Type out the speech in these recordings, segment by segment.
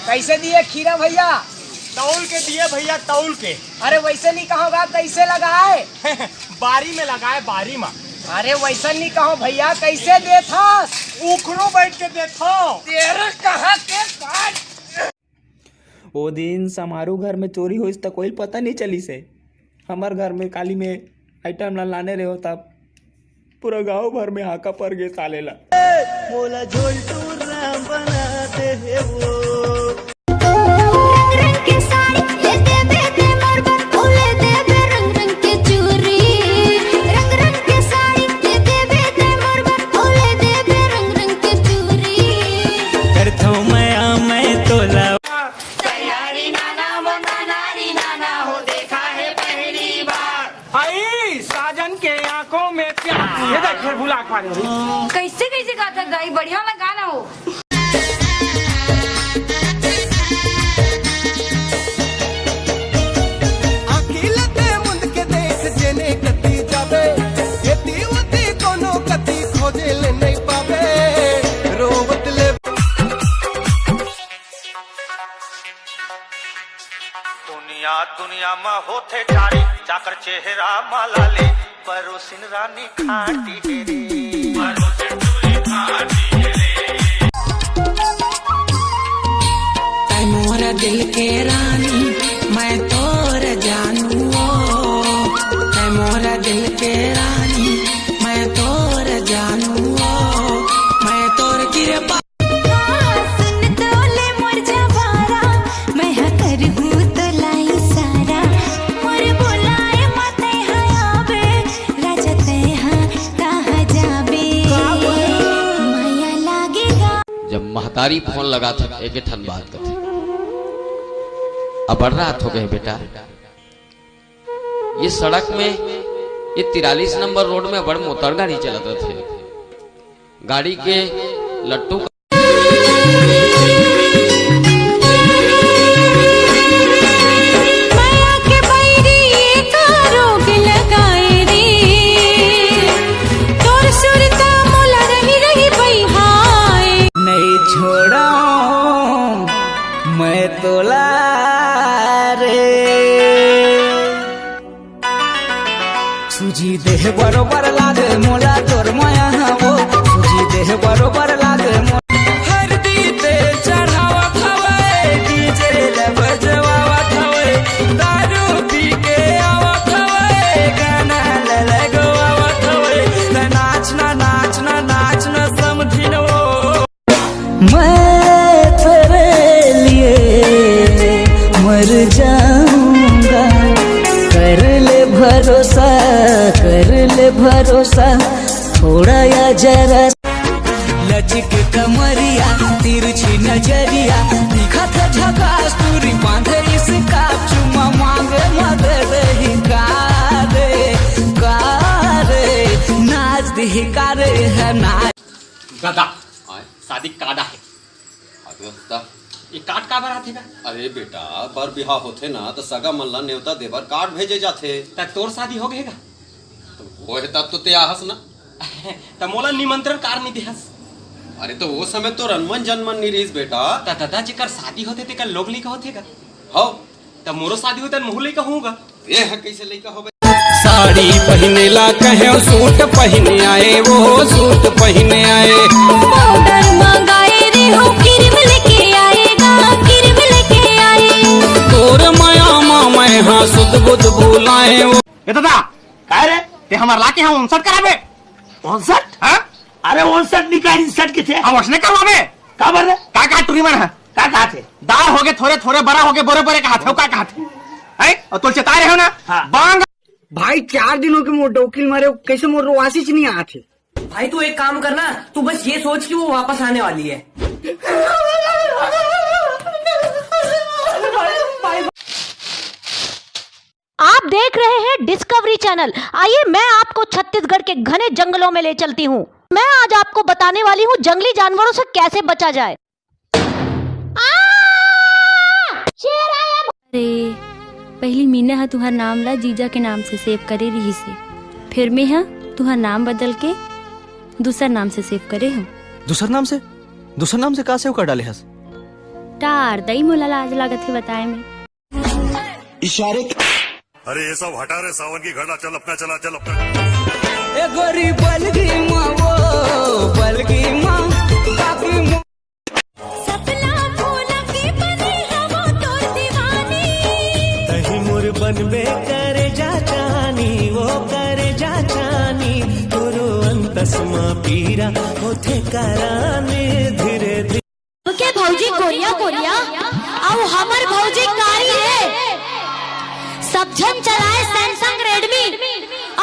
कैसे दिए खीरा भैया? तौल के दिए भैया, तौल के। अरे वैसे नहीं कहोगा, कैसे लगाए? बारी में लगाए, बारी में। अरे वैसा नहीं कहो भैया, कैसे दे था? उखड़ो बैठ के देखो। तेरे कहा के पास। वो दिन समारोह घर में चोरी हो तक कोई पता नहीं चली से। हमार घर में काली में आइटम ला लाने रहे हो तब पूरा गांव भर में हाका पर गे सालेला। मोला झोल टूरा बनाते हैं वो। रंग के साड़ी ले दे दे मोर पर फूले दे रंग रंग के चूड़ी। रंग रंग के साड़ी ले दे मोर पर फूले दे रंग रंग के चूड़ी। करथो मैं तोला। तैयारी नाना वो नारी नाना हो देखा है पहली बार। आई साजन के आंखों में प्यार। ये देख फिर भुला पा रही। कैसे कैसे गाता गाई, बढ़िया ना गाना हो। अखिलते मुंद के देख जेने कती जावे, एती उती कोनो कती खोजे ले नहीं पावे। रोवत ले दुनिया में होते चारी चाकर चेहरा मालाले परोसिन रानी खाटी हेरे। मोरा दिल के रानी मैं तोर जानू, मोरा दिल के रानी मैं तोर जानू, मैं तोर कृपा। सुन तोले मोर जवारा, मैं हकर हूँ तो लाई सारा। मोर बुलाए मते हयाबे, राजा ते हाँ कहाँ जाबे। माया लागेगा। जब महतारी फोन लगा था एक ठन बात करते अब बढ़ रहा हो गए बेटा। ये सड़क में ये 43 नंबर रोड में बड़ मोटर गाड़ी चलते थे। गाड़ी के लट्टू माया के बैरी का रोग लगाए रे, तोर सुरता मोला रही रही बहिहाए। नहीं छोड़ा मैं तोला रे। सूजी देह बरोबर लागे मोला तोर माया वो। सूजी देह बरोबर लागे हरदी पे चढ़ावत हवे, डीजे ले बजवावत हवे, दारू पी के आवत हवे, गाना ले ले गवावत हवे। नाचना नाचना नाचना समझिन वो। मैं तेरे लिए मर जाऊंगा, कर ले भरोसा, कर ले भरोसा थोड़ा या जरा। लचक कमरिया तिरछी नजरिया दिखा था झकास, पूरी बांधे इसका चुमा मांगे मदद ही कारे नाच दिखारे है नाच। गदा शादी काटा है। ये काट का बार आथे का? अरे बेटा बर बिहाव होते ना तो सगा मन ला न्योता देवर कार्ड भेजे जाते। तोर शादी हो गएगा तो वो है तब तो ते आहस ना। त मोला निमंत्रण कार नहीं देहस। अरे तो वो समय तो रनमन जनमन नहीं रहीस बेटा। दादा जेकर शादी होते ते का लोग लेका होते का? हो त मोरो शादी होते मुँह लेका होगा। ये है कैसे लेका हो। साड़ी पहने ला कहे सूट पहने आए, वो सूट पहने आए। पाउडर मंगाए रे हो, क्रीम लेके आएगा, क्रीम लेके आए। तोर माया मैं हाँ सुध बुध बुलाए वो। ए दादा काय रे ते हमार लाके हम 59 कराबे। 59? हां अरे 59 निकाल 60 के थे। हम उसने करवाबे का बर का टूरी मन है का कहा थे? दाल हो गए थोड़े थोड़े, बड़ा हो गए बोरे बोरे का हाथ हो का थे है। और तुल चता रहे हो ना हाँ। बांग भाई 4 दिनों के मोर डोकिल मारे कैसे मोर वासिच नहीं आते। भाई तू एक काम करना, तू बस ये सोच कि वो वापस आने वाली है। आप देख रहे हैं डिस्कवरी चैनल। आइए मैं आपको छत्तीसगढ़ के घने जंगलों में ले चलती हूँ। मैं आज आपको बताने वाली हूँ जंगली जानवरों से कैसे बचा जाए। शेर आया। अरे पहली मीना हा तुहार नाम ला जीजा के नाम से सेव करे रही से, फिर मैं हा तुहार नाम बदल के दूसरा नाम से सेव करे हम। दूसर नाम से का सेव कर डाले हस? स्टार दई मोला लाज लागत है बताए में। इशारे अरे ये सब हटा रे सावन की घड़ा, चल अपना चला, चल अपना। ए गोरी बलगी माँ वो बलगी माँ बाकी सपना फूल की बनी हम तो दीवानी कहीं मुर बनबे करे जा चानी वो करे जा चानी गुरु अंतस्मा पीरा होते कराने धीरे धीरे। के भौजी कोरिया कोरिया अब हमर भौजी कारी है, सब जन चलाए सैमसंग रेडमी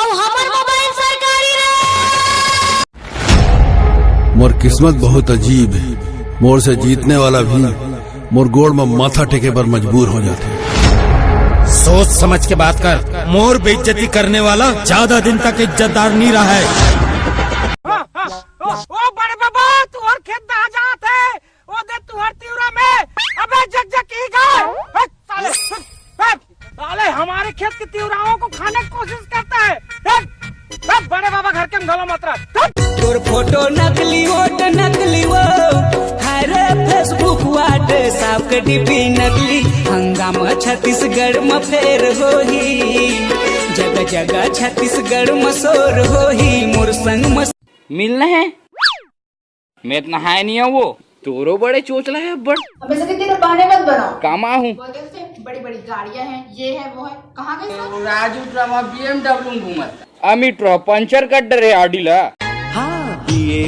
अब हमर मोबाइल सरकारी रे। मोर किस्मत बहुत अजीब है, मोर से जीतने वाला भी मोर गोड़ में माथा टेके पर मजबूर हो जाते। सोच समझ के बात कर, मोर बेइज्जती करने वाला ज्यादा दिन तक इज्जतदार नहीं रहा है। ओ बड़े बाबा तू और खेत में आ जाते ओ दे तू हर तीवरा में अबे जग जग की गाय साले साले हमारे खेत की तीवराओं को खाने की कोशिश करता है। बड़े बाबा घर के गलो मत रख। तोर फोटो नकली वो हरे फेसबुक व्हाट्सएप के डीपी नकली हंगामा छत्तीसगढ़ में फेर होही जगह जगह छत्तीसगढ़ में शोर होही मोर संग मिलना है मैं इतना हाय नहीं हूँ वो तोरो बड़े चोचला है बड़ अब ऐसे कितने बहाने मत बनाओ। कामा हूँ बड़ी बड़ी गाड़ियाँ हैं ये है वो है कहाँ गए राजू ट्रमा BMW घूमत अमी ट्रक पंचर कर डरे आडिला। हाँ बीए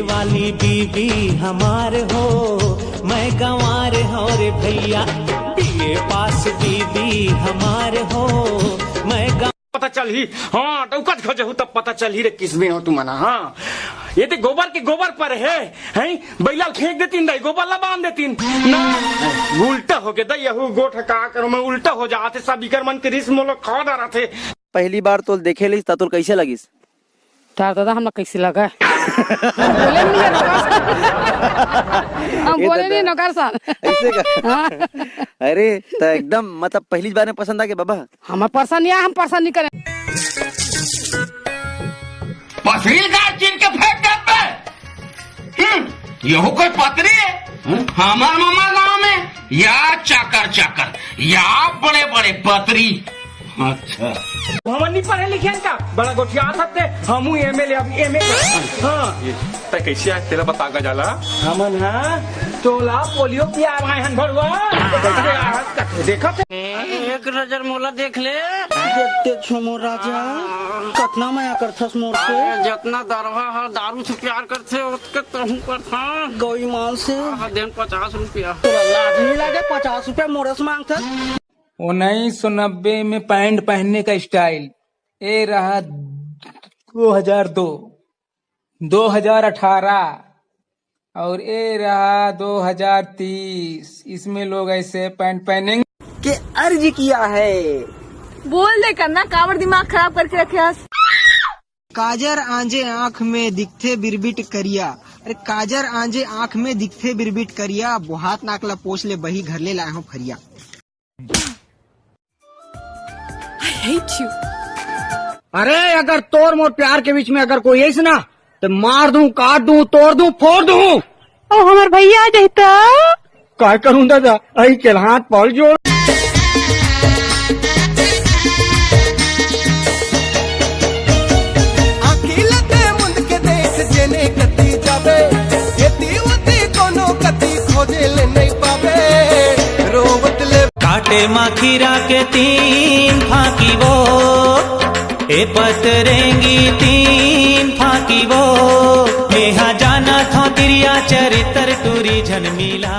वाली बीबी हमार हो मैं गंवार हो रे भैया बीए पास बीबी हमार हो मैं पता चल ही हाँ टौकत खोजहू तब पता चल ही रे किसमें हो तुम ना। हाँ ये तो गोबर के गोबर पर है बैला फेंक देतीन दई गोबर ला बांध देतीन ना उल्टा हो के दई गोठ का करो मैं उल्टा हो जाते सब इकर मन के रिस मोलो खा रहा थे। पहली बार तो देखे ली तो कैसे लगिस तार दादा हम कैसे लगा बोले नहीं नौकर साहब ऐसे का अरे तो एकदम मतलब पहली बार में पसंद आ गया बाबा। हम पसंद नहीं हम पसंद नहीं करें चीन के फेंक देते यहू कोई पतरी है हमार मामा गाँव में या चाकर चाकर या बड़े बड़े पतरी। अच्छा हम नहीं पढ़े लिखे का बड़ा गोठिया सकते हम एमएलए अब एमएलए। हाँ तय कैसे आज तेरा बतागा जाला हमन हाँ टोला पोलियो पिया आए हन भरवा देखा एक नजर मोला देख ले देखते छो मोर राजा कतना माया करथस मोर से जितना दरवा है दारू से प्यार करथे उतके तहु करथा गई मान से दिन 50 रुपया लाज नहीं लागे 50 रुपया मोरे से मांगथे। 1990 में पैंट पहनने का स्टाइल ये रहा 2002 2018 और ये रहा 2030 इसमें लोग ऐसे पैंट पहनेंगे के अर्ज किया है। बोल दे करना कावड़ दिमाग खराब करके रखे। काजर आंजे आँख में दिखते बिरबिट करिया अरे काजर आंजे आँख में दिखते बिरबिट करिया बुहात नाकला पोछ ले बही घर ले लाए हो फरिया। I hate you. अरे अगर तोर मोर प्यार के बीच में अगर कोई ऐसे ना तो मार दूं काट दूं तोड़ दूं फोड़ दूं। ओ हमार भैया आ जाता क्या करूं दादा आई चल हाथ पाल जोड़। अकेलते मुंद के देख जेने कती जाबे एती उती कोनो कती खोजे ले नहीं पावे रोवत ले काटे माखीरा के 3 फाकी वो ए पतरेंगी 3 फाकी वो यहाँ जाना था तिरिया चरित्र टूरी झन मिला।